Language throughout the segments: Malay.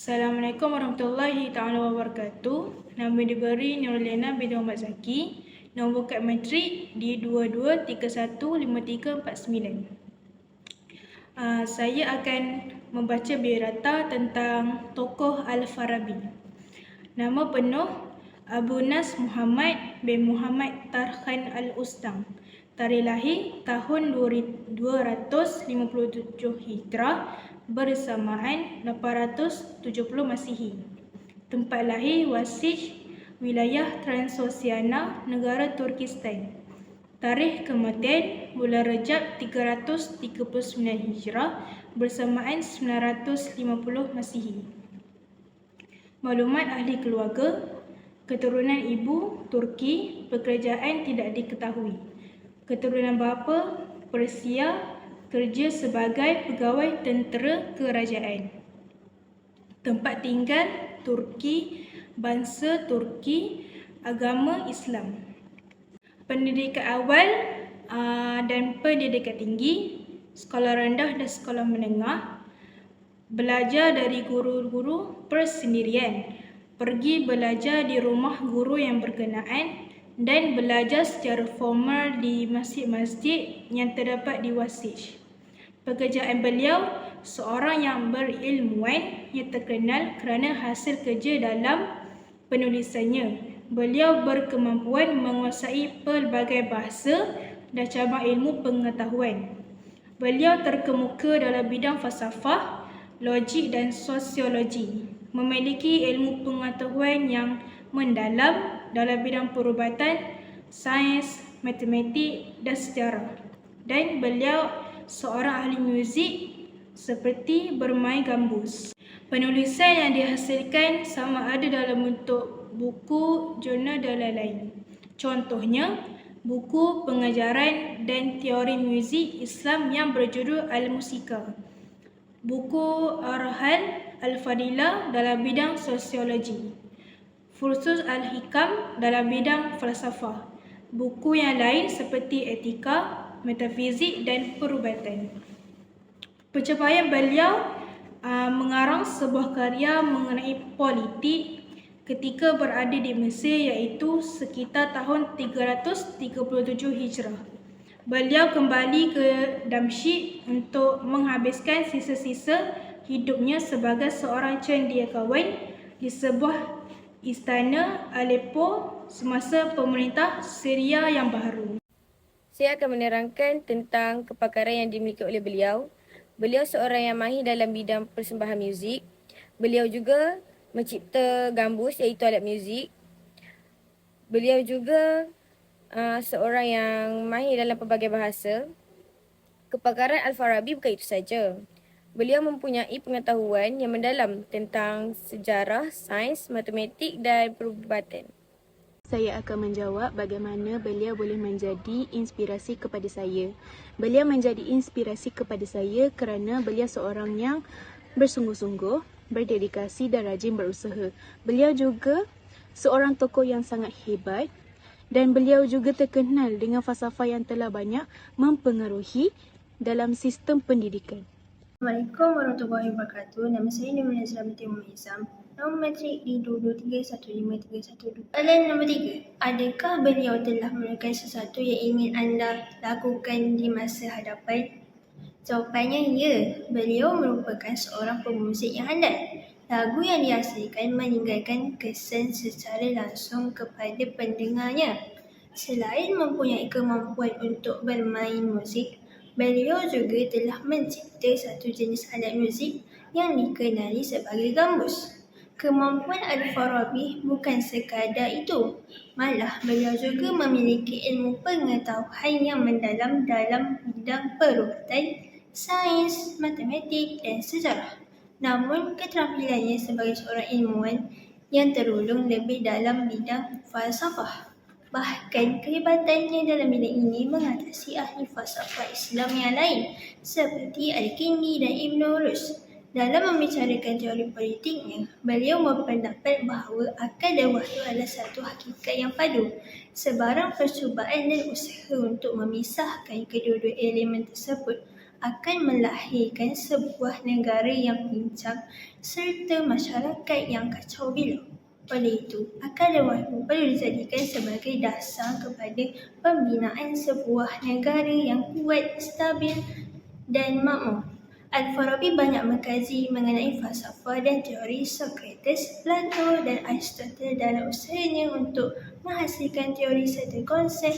Assalamualaikum warahmatullahi taala wabarakatuh. Nama diberi Nurliana binti Muhammad Zaki. Nombor kad matrik di 22315349. Saya akan membaca biodata tentang tokoh Al-Farabi. Nama penuh Abu Nas Muhammad bin Muhammad Tarkhan Al-Ustang. Tarikh lahir tahun 257 Hijrah bersamaan 870 Masihi. Tempat lahir Wasij, wilayah Transoxiana, negara Turkistan. Tarikh kematian bulan Rejab 339 Hijrah bersamaan 950 Masihi. Maklumat ahli keluarga: keturunan ibu Turki, pekerjaan tidak diketahui. Keturunan bapa Persia, kerja sebagai pegawai tentera kerajaan. Tempat tinggal Turki, bangsa Turki, agama Islam. Pendidikan awal dan pendidikan tinggi, sekolah rendah dan sekolah menengah. Belajar dari guru-guru persendirian, pergi belajar di rumah guru yang berkenaan, dan belajar secara formal di masjid-masjid yang terdapat di Wasij. Pekerjaan beliau seorang yang berilmuan yang terkenal kerana hasil kerja dalam penulisannya. Beliau berkemampuan menguasai pelbagai bahasa dan cabang ilmu pengetahuan. Beliau terkemuka dalam bidang falsafah, logik dan sosiologi. Memiliki ilmu pengetahuan yang mendalam dalam bidang perubatan, sains, matematik dan sejarah. Dan beliau seorang ahli muzik seperti bermain gambus. Penulisan yang dihasilkan sama ada dalam bentuk buku, jurnal dan lain-lain. Contohnya, buku pengajaran dan teori muzik Islam yang berjudul Al-Musika. Buku Ar-Rahal Al-Fadilah dalam bidang sosiologi. Fursus Al-Hikam dalam bidang falsafah. Buku yang lain seperti etika, metafizik dan perubatan. Pencapaian beliau mengarang sebuah karya mengenai politik ketika berada di Mesir, iaitu sekitar tahun 337 Hijrah. Beliau kembali ke Damsyik untuk menghabiskan sisa-sisa hidupnya sebagai seorang cendekiawan di sebuah istana Aleppo semasa pemerintah Syria yang baharu. Saya akan menerangkan tentang kepakaran yang dimiliki oleh beliau. Beliau seorang yang mahir dalam bidang persembahan muzik. Beliau juga mencipta gambus, iaitu alat muzik. Beliau juga seorang yang mahir dalam pelbagai bahasa. Kepakaran Al-Farabi bukan itu saja. Beliau mempunyai pengetahuan yang mendalam tentang sejarah, sains, matematik dan perubatan. Saya akan menjawab bagaimana beliau boleh menjadi inspirasi kepada saya. Beliau menjadi inspirasi kepada saya kerana beliau seorang yang bersungguh-sungguh, berdedikasi dan rajin berusaha. Beliau juga seorang tokoh yang sangat hebat dan beliau juga terkenal dengan falsafah yang telah banyak mempengaruhi dalam sistem pendidikan. Assalamualaikum warahmatullahi wabarakatuh. Nama saya Nurliana binti Muhammad Izam. Nombor matrik di 22315312. Soalan nombor 3. Adakah beliau telah melakukan sesuatu yang ingin anda lakukan di masa hadapan? Jawapannya ya. Beliau merupakan seorang pemuzik yang handal. Lagu yang dihasilkan meninggalkan kesan secara langsung kepada pendengarnya. Selain mempunyai kemampuan untuk bermain muzik, beliau juga telah mencipta satu jenis alat muzik yang dikenali sebagai gambus. Kemampuan Al-Farabi bukan sekadar itu, malah beliau juga memiliki ilmu pengetahuan yang mendalam dalam bidang perubatan, sains, matematik dan sejarah. Namun keterampilannya sebagai seorang ilmuwan yang tergolong lebih dalam bidang falsafah. Bahkan kehebatannya dalam bidang ini mengatasi ahli falsafah Islam yang lain seperti Al-Kindi dan Ibn Rus. Dalam membicarakan teori politiknya, beliau berpendapat bahawa akal dan wahyu adalah satu hakikat yang padu. Sebarang percubaan dan usaha untuk memisahkan kedua-dua elemen tersebut akan melahirkan sebuah negara yang pincang serta masyarakat yang kacau balau. Oleh itu, akal dan wahyu perlu dijadikan sebagai dasar kepada pembinaan sebuah negara yang kuat, stabil dan makmur. Al-Farabi banyak mengkaji mengenai falsafah dan teori Socrates, Plato dan Aristotle dalam usahanya untuk menghasilkan teori serta konsep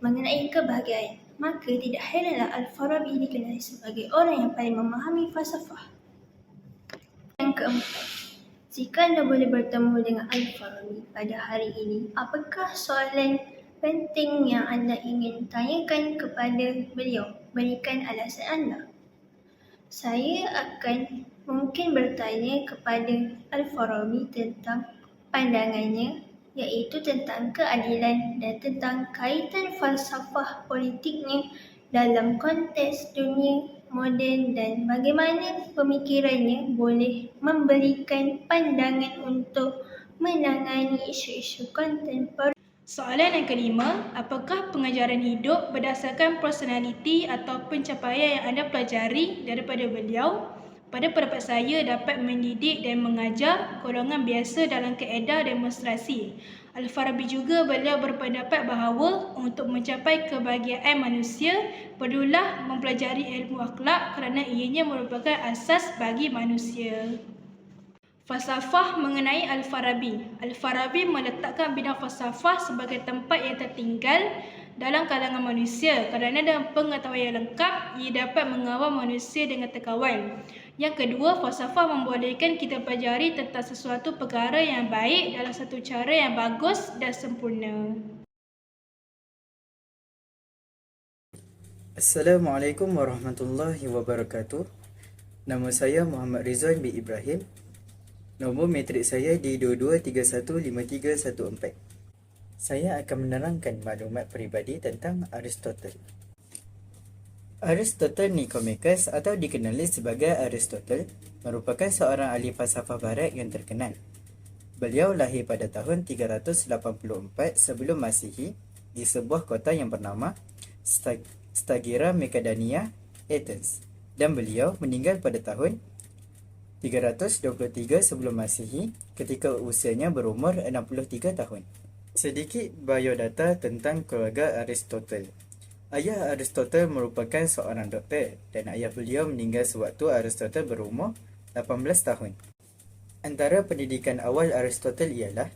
mengenai kebahagiaan. Maka tidak heranlah Al-Farabi dikenali sebagai orang yang paling memahami falsafah. Yang keempat, jika anda boleh bertemu dengan Al-Farabi pada hari ini, apakah soalan penting yang anda ingin tanyakan kepada beliau? Berikan alasan anda. Saya akan mungkin bertanya kepada Al-Farabi tentang pandangannya, iaitu tentang keadilan dan tentang kaitan falsafah politiknya dalam konteks dunia moden dan bagaimana pemikirannya boleh memberikan pandangan untuk menangani isu-isu kontemporer. Soalan yang kelima, apakah pengajaran hidup berdasarkan personaliti atau pencapaian yang anda pelajari daripada beliau? Pada pendapat saya dapat mendidik dan mengajar golongan biasa dalam kaedah demonstrasi. Al-Farabi juga beliau berpendapat bahawa untuk mencapai kebahagiaan manusia perlulah mempelajari ilmu akhlak kerana ianya merupakan asas bagi manusia. Falsafah mengenai Al-Farabi. Al-Farabi meletakkan bidang falsafah sebagai tempat yang tertinggal dalam kalangan manusia kerana dengan pengetahuan yang lengkap, ia dapat mengawal manusia dengan terkawal. Yang kedua, falsafah membolehkan kita pelajari tentang sesuatu perkara yang baik dalam satu cara yang bagus dan sempurna. Assalamualaikum warahmatullahi wabarakatuh. Nama saya Muhammad Rizwan bin Ibrahim. Nombor matrik saya di 22315314. Saya akan menerangkan maklumat peribadi tentang Aristotle. Aristotle Nicomacheus atau dikenali sebagai Aristotle merupakan seorang ahli falsafah barat yang terkenal. Beliau lahir pada tahun 384 sebelum Masihi di sebuah kota yang bernama Stagira Macedania, Athens, dan beliau meninggal pada tahun 323 sebelum Masihi ketika usianya berumur 63 tahun. Sedikit biodata tentang keluarga Aristotle. Ayah Aristotle merupakan seorang doktor dan ayah beliau meninggal sewaktu Aristotle berumur 18 tahun. Antara pendidikan awal Aristotle ialah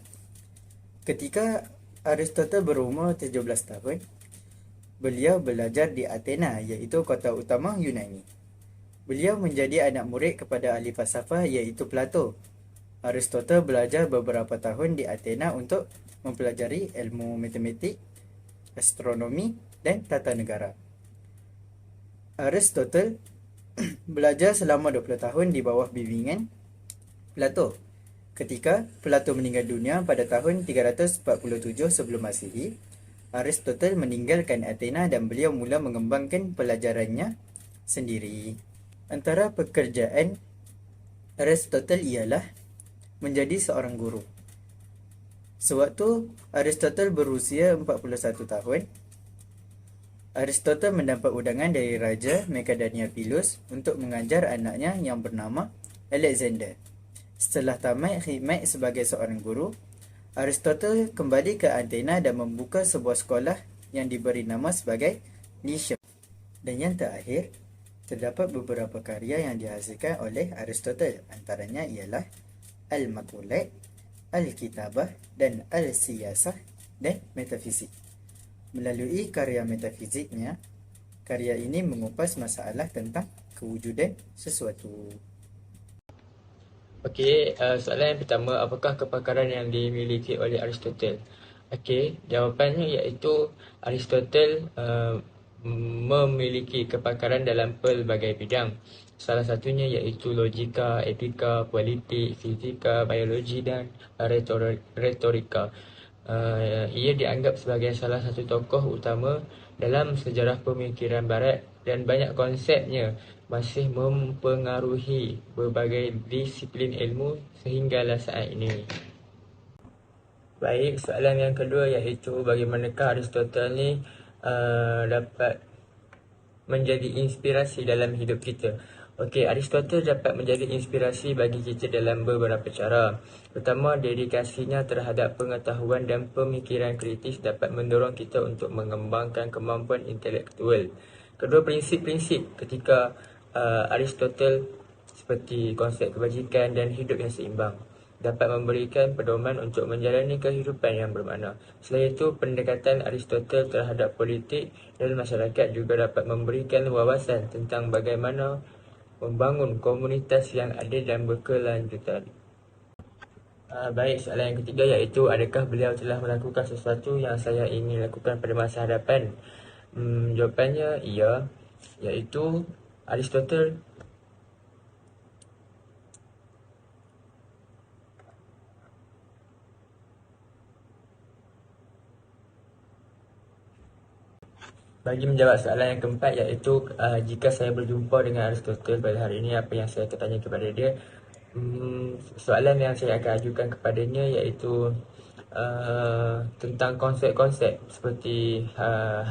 ketika Aristotle berumur 17 tahun, beliau belajar di Athena, iaitu kota utama Yunani. Beliau menjadi anak murid kepada ahli falsafah iaitu Plato. Aristotle belajar beberapa tahun di Athena untuk mempelajari ilmu matematik, astronomi dan tata negara. Aristotle belajar selama 20 tahun di bawah bimbingan Plato. Ketika Plato meninggal dunia pada tahun 347 sebelum Masihi, Aristotle meninggalkan Athena dan beliau mula mengembangkan pelajarannya sendiri. Antara pekerjaan Aristotle ialah menjadi seorang guru. Sewaktu Aristotle berusia 41 tahun, Aristotle mendapat undangan dari Raja Macedania Pilus untuk mengajar anaknya yang bernama Alexander. Setelah tamat khidmat sebagai seorang guru, Aristotle kembali ke Athena dan membuka sebuah sekolah yang diberi nama sebagai Lyceum. Dan yang terakhir, terdapat beberapa karya yang dihasilkan oleh Aristotle, antaranya ialah Al-Maqulat, Al-Kitabah dan Al-Siyasah dan Metafisik. Melalui karya metafiziknya, karya ini mengupas masalah tentang kewujudan sesuatu. Okey, soalan yang pertama, apakah kepakaran yang dimiliki oleh Aristotle? Okey, jawapannya iaitu Aristotle memiliki kepakaran dalam pelbagai bidang. Salah satunya iaitu logika, etika, politik, fizika, biologi dan retorika. Ia dianggap sebagai salah satu tokoh utama dalam sejarah pemikiran barat dan banyak konsepnya masih mempengaruhi berbagai disiplin ilmu sehinggalah saat ini. Baik, soalan yang kedua iaitu bagaimanakah Aristotle ni dapat menjadi inspirasi dalam hidup kita. Okey, Aristotle dapat menjadi inspirasi bagi kita dalam beberapa cara. Pertama, dedikasinya terhadap pengetahuan dan pemikiran kritis dapat mendorong kita untuk mengembangkan kemampuan intelektual. Kedua, prinsip-prinsip ketika Aristotle seperti konsep kebajikan dan hidup yang seimbang dapat memberikan pedoman untuk menjalani kehidupan yang bermakna. Selain itu, pendekatan Aristotle terhadap politik dan masyarakat juga dapat memberikan wawasan tentang bagaimana membangun komunitas yang adil dan berkelanjutan. Baik, soalan yang ketiga iaitu adakah beliau telah melakukan sesuatu yang saya ingin lakukan pada masa hadapan? Jawapannya iya, iaitu Aristotle bagi menjawab soalan yang keempat iaitu jika saya berjumpa dengan Aristotle pada hari ini, apa yang saya akan tanya kepada dia? Soalan yang saya akan ajukan kepadanya iaitu tentang konsep-konsep seperti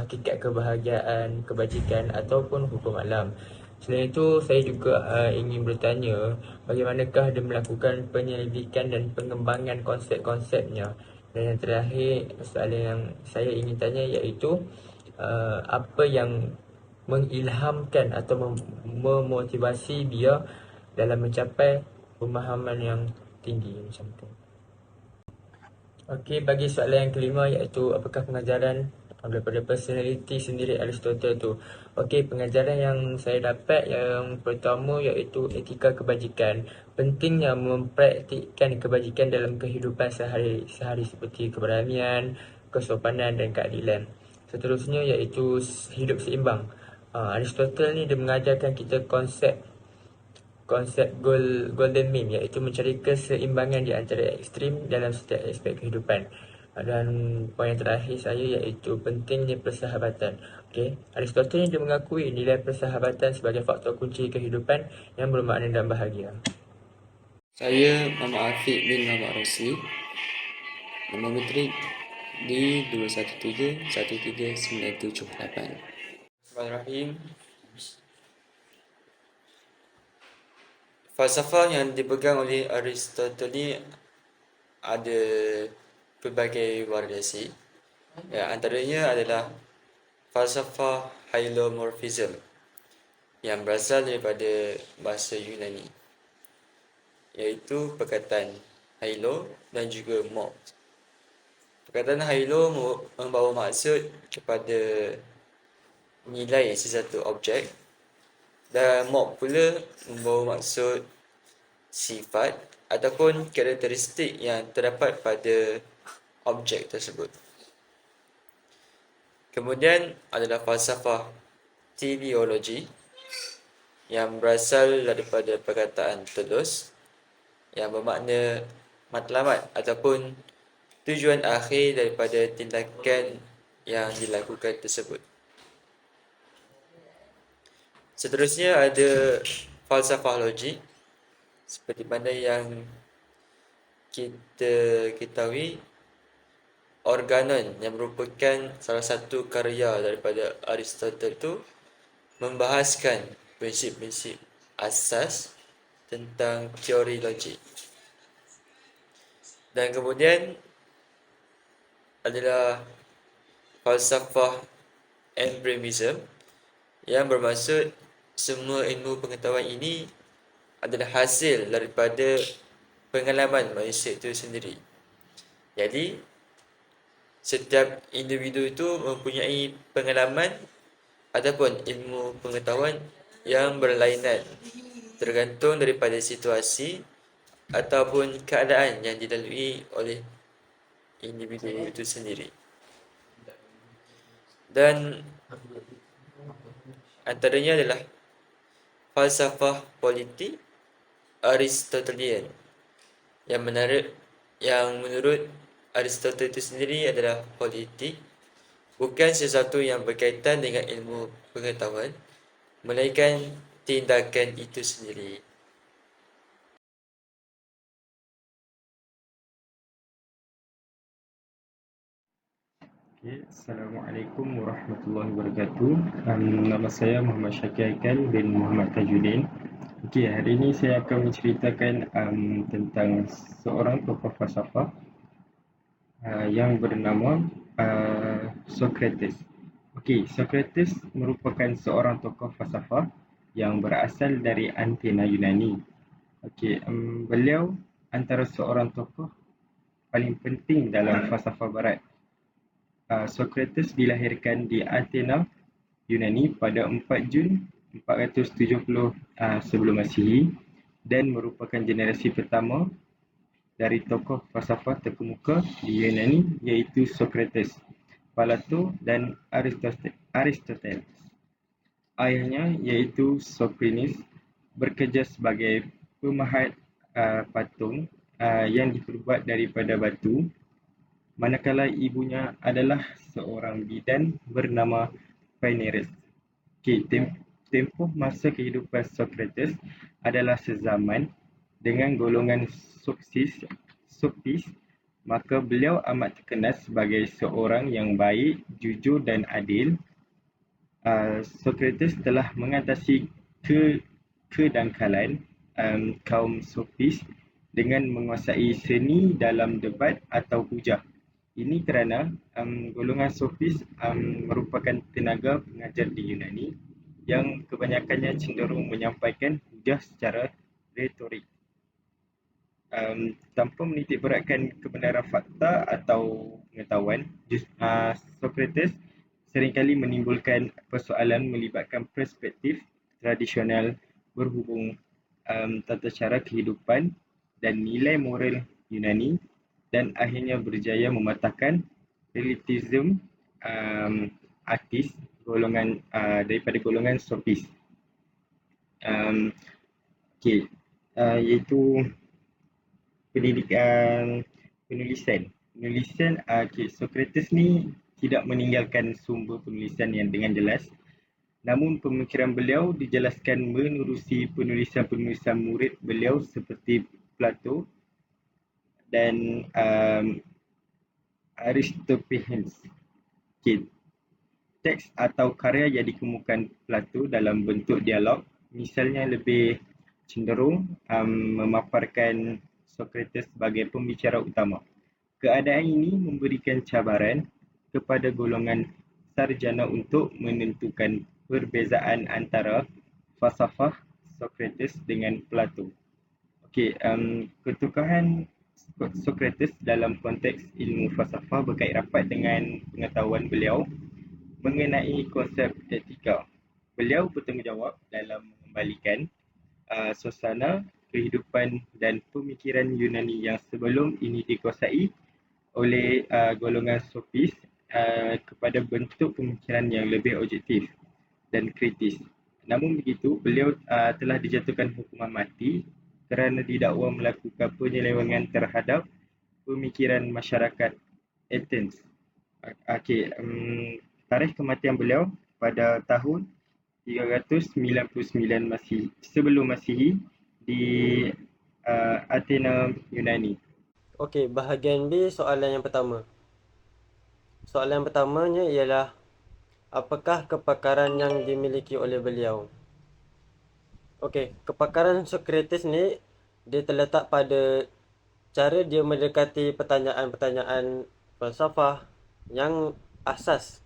hakikat kebahagiaan, kebajikan ataupun hukum alam. Selain itu, saya juga ingin bertanya bagaimanakah dia melakukan penyelidikan dan pengembangan konsep-konsepnya. Dan yang terakhir, soalan yang saya ingin tanya iaitu apa yang mengilhamkan atau memotivasi dia dalam mencapai pemahaman yang tinggi macam tu. Okey, bagi soalan yang kelima iaitu apakah pengajaran daripada personality sendiri Aristotle tu. Okey, pengajaran yang saya dapat yang pertama iaitu etika kebajikan. Pentingnya mempraktikkan kebajikan dalam kehidupan sehari-hari seperti keberanian, kesopanan dan keadilan. Seterusnya iaitu hidup seimbang. Aristotle ni dia mengajarkan kita konsep golden mean iaitu mencari keseimbangan di antara ekstrim dalam setiap aspek kehidupan. Dan poin yang terakhir saya iaitu pentingnya persahabatan. Okey, Aristotle ni dia mengakui nilai persahabatan sebagai faktor kunci kehidupan yang bermakna dan bahagia. Saya Muhammad Afiq bin Muhammad Rosli. Nombor metrik D213-13978. Bismillahirrahmanirrahim. Falsafah yang dipegang oleh Aristotle ni ada pelbagai variasi. Antaranya adalah falsafah hylomorphism yang berasal daripada bahasa Yunani, iaitu perkataan hylo dan juga morph. Perkataan hylo membawa maksud kepada nilai sesuatu objek, dan morph pula membawa maksud sifat ataupun karakteristik yang terdapat pada objek tersebut. Kemudian adalah falsafah teleologi yang berasal daripada perkataan telos yang bermakna matlamat ataupun tujuan akhir daripada tindakan yang dilakukan tersebut. Seterusnya ada falsafah logik, seperti mana yang kita ketahui, Organon yang merupakan salah satu karya daripada Aristotle itu membahaskan prinsip-prinsip asas tentang teori logik. Dan kemudian adalah falsafah empirism yang bermaksud semua ilmu pengetahuan ini adalah hasil daripada pengalaman manusia itu sendiri. Jadi, setiap individu itu mempunyai pengalaman ataupun ilmu pengetahuan yang berlainan, tergantung daripada situasi ataupun keadaan yang dilalui oleh individu itu sendiri. Dan antaranya adalah falsafah politik Aristotelian yang menurut Aristotle itu sendiri adalah politik bukan sesuatu yang berkaitan dengan ilmu pengetahuan, melainkan tindakan itu sendiri. Okay. Assalamualaikum warahmatullahi wabarakatuh. Nama saya Muhammad Syakir Haikal bin Muhammad Tajuddin. Okay, hari ini saya akan menceritakan tentang seorang tokoh falsafah yang bernama Socrates. Okay, Socrates merupakan seorang tokoh falsafah yang berasal dari Athena, Yunani. Okay, beliau antara seorang tokoh paling penting dalam falsafah barat. Socrates dilahirkan di Athena, Yunani pada 4 Jun 470 sebelum Masihi dan merupakan generasi pertama dari tokoh falsafah terkemuka di Yunani iaitu Socrates, Plato dan Aristoteles. Ayahnya iaitu Sophocles bekerja sebagai pemahat patung yang diperbuat daripada batu, manakala ibunya adalah seorang bidan bernama Phaedrus. Okay, tempoh masa kehidupan Socrates adalah sezaman dengan golongan Sopis, maka beliau amat terkenal sebagai seorang yang baik, jujur dan adil. Socrates telah mengatasi kedangkalan kaum Sopis dengan menguasai seni dalam debat atau hujah. Ini kerana golongan Sopis merupakan tenaga pengajar di Yunani yang kebanyakannya cenderung menyampaikan hujah secara retorik. Tanpa menitik beratkan kebenaran fakta atau pengetahuan, Socrates seringkali menimbulkan persoalan melibatkan perspektif tradisional berhubung tata cara kehidupan dan nilai moral Yunani dan akhirnya berjaya mematahkan relativisme artis daripada golongan Sopis. Iaitu penulisan. Socrates ni tidak meninggalkan sumber penulisan yang dengan jelas, namun pemikiran beliau dijelaskan menerusi penulisan-penulisan murid beliau seperti Plato dan Aristophanes. Teks atau karya yang dikemukakan Plato dalam bentuk dialog misalnya lebih cenderung memaparkan Socrates sebagai pembicara utama. Keadaan ini memberikan cabaran kepada golongan sarjana untuk menentukan perbezaan antara falsafah Socrates dengan Plato. Ketukahan Socrates dalam konteks ilmu falsafah berkait rapat dengan pengetahuan beliau mengenai konsep etika. Beliau bertanggungjawab dalam mengembalikan suasana kehidupan dan pemikiran Yunani yang sebelum ini dikuasai oleh golongan Sopis kepada bentuk pemikiran yang lebih objektif dan kritis. Namun begitu, beliau telah dijatuhkan hukuman mati kerana didakwa melakukan penyelewengan terhadap pemikiran masyarakat Athens. Tarikh kematian beliau pada tahun 399 sebelum Masihi di Athena, Yunani. Okey, bahagian B soalan yang pertama. Soalan pertamanya ialah apakah kepakaran yang dimiliki oleh beliau? Okey, kepakaran Socrates ni dia terletak pada cara dia mendekati pertanyaan-pertanyaan falsafah yang asas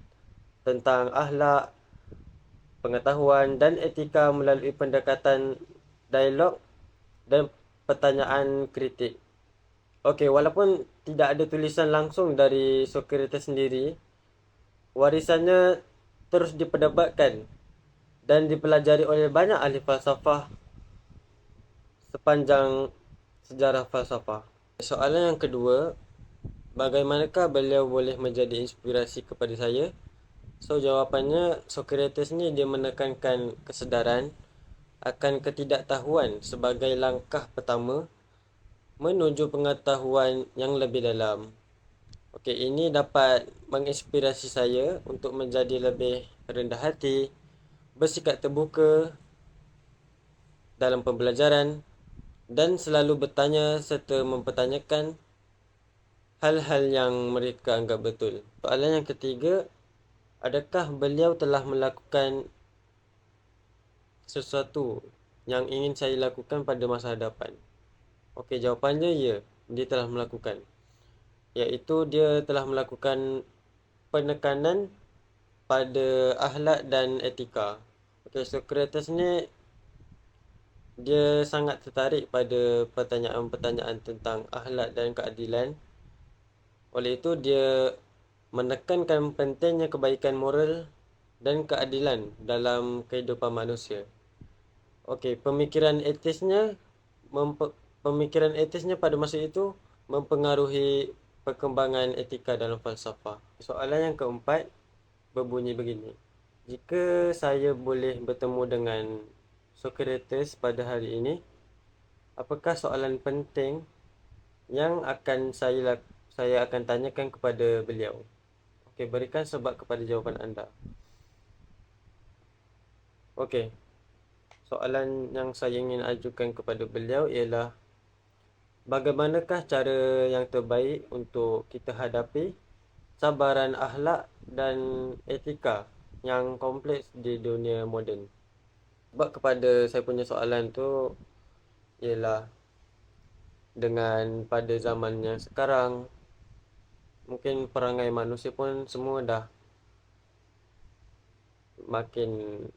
tentang akhlak, pengetahuan dan etika melalui pendekatan dialog dan pertanyaan kritik. Okey, walaupun tidak ada tulisan langsung dari Socrates sendiri, warisannya terus diperdebatkan dan dipelajari oleh banyak ahli falsafah sepanjang sejarah falsafah. Soalan yang kedua, bagaimanakah beliau boleh menjadi inspirasi kepada saya? So, jawapannya Socrates ni dia menekankan kesedaran akan ketidaktahuan sebagai langkah pertama menuju pengetahuan yang lebih dalam. Okey, ini dapat menginspirasi saya untuk menjadi lebih rendah hati, bersikap terbuka dalam pembelajaran dan selalu bertanya serta mempertanyakan hal-hal yang mereka anggap betul. Soalan yang ketiga, adakah beliau telah melakukan sesuatu yang ingin saya lakukan pada masa hadapan? Okey, jawapannya ya, dia telah melakukan. Iaitu dia telah melakukan penekanan pada akhlak dan etika. Okey, Socrates ni dia sangat tertarik pada pertanyaan-pertanyaan tentang akhlak dan keadilan. Oleh itu dia menekankan pentingnya kebaikan moral dan keadilan dalam kehidupan manusia. Okey, pemikiran etisnya pada masa itu mempengaruhi perkembangan etika dalam falsafah. Soalan yang keempat berbunyi begini. Jika saya boleh bertemu dengan Socrates pada hari ini, apakah soalan penting yang akan saya akan tanyakan kepada beliau? Okey, berikan sebab kepada jawapan anda. Okey. Soalan yang saya ingin ajukan kepada beliau ialah bagaimanakah cara yang terbaik untuk kita hadapi cabaran akhlak dan etika yang kompleks di dunia moden? Sebab kepada saya punya soalan tu ialah dengan pada zaman yang sekarang, mungkin perangai manusia pun semua dah makin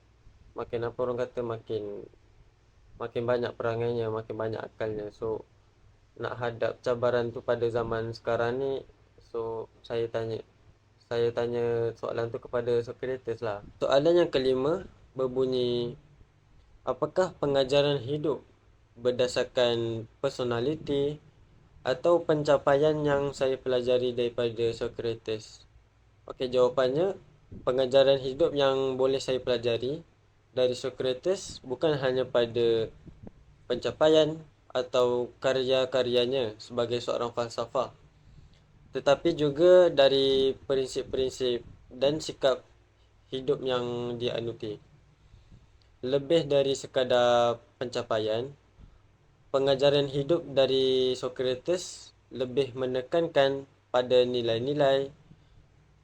apa orang kata, makin banyak perangainya, makin banyak akalnya. So nak hadap cabaran tu pada zaman sekarang ni, so saya tanya soalan tu kepada Socrates lah. Soalan yang kelima berbunyi, apakah pengajaran hidup berdasarkan personality atau pencapaian yang saya pelajari daripada Socrates? Okey, jawapannya pengajaran hidup yang boleh saya pelajari dari Socrates bukan hanya pada pencapaian atau karya-karyanya sebagai seorang falsafah, tetapi juga dari prinsip-prinsip dan sikap hidup yang dia anuti. Lebih dari sekadar pencapaian, pengajaran hidup dari Socrates lebih menekankan pada nilai-nilai,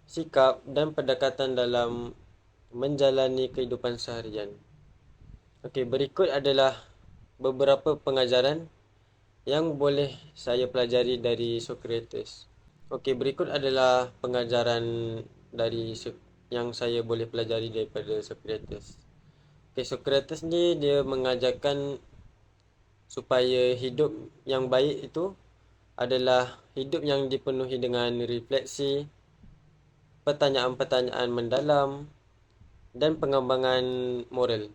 sikap dan pendekatan dalam menjalani kehidupan seharian. Okey, berikut adalah beberapa pengajaran yang boleh saya pelajari dari Socrates. Okey, berikut adalah pengajaran yang saya boleh pelajari daripada Socrates. Okey, Socrates ni dia mengajarkan supaya hidup yang baik itu adalah hidup yang dipenuhi dengan refleksi, pertanyaan-pertanyaan mendalam dan pengembangan moral.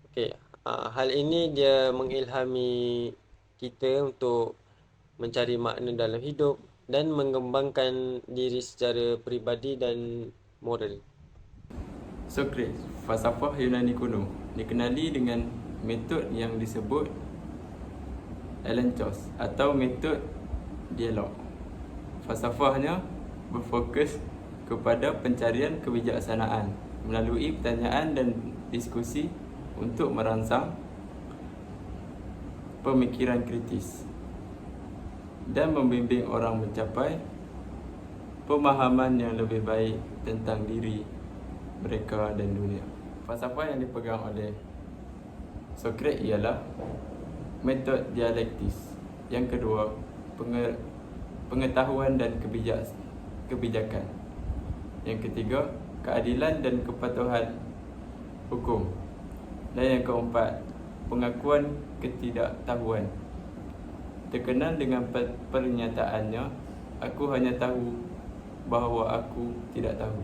Okey, hal ini dia mengilhami kita untuk mencari makna dalam hidup dan mengembangkan diri secara peribadi dan moral. Socrates, falsafah Yunani kuno, dikenali dengan metod yang disebut Elenchos atau metod dialog. Falsafahnya berfokus kepada pencarian kebijaksanaan melalui pertanyaan dan diskusi untuk merangsang pemikiran kritis dan membimbing orang mencapai pemahaman yang lebih baik tentang diri mereka dan dunia. Falsafah yang dipegang oleh Socrates ialah metod dialektis. Yang kedua, pengetahuan dan kebijakan. Yang ketiga, keadilan dan kepatuhan hukum. Dan yang keempat, pengakuan ketidaktahuan. Terkenal dengan pernyataannya, aku hanya tahu bahawa aku tidak tahu.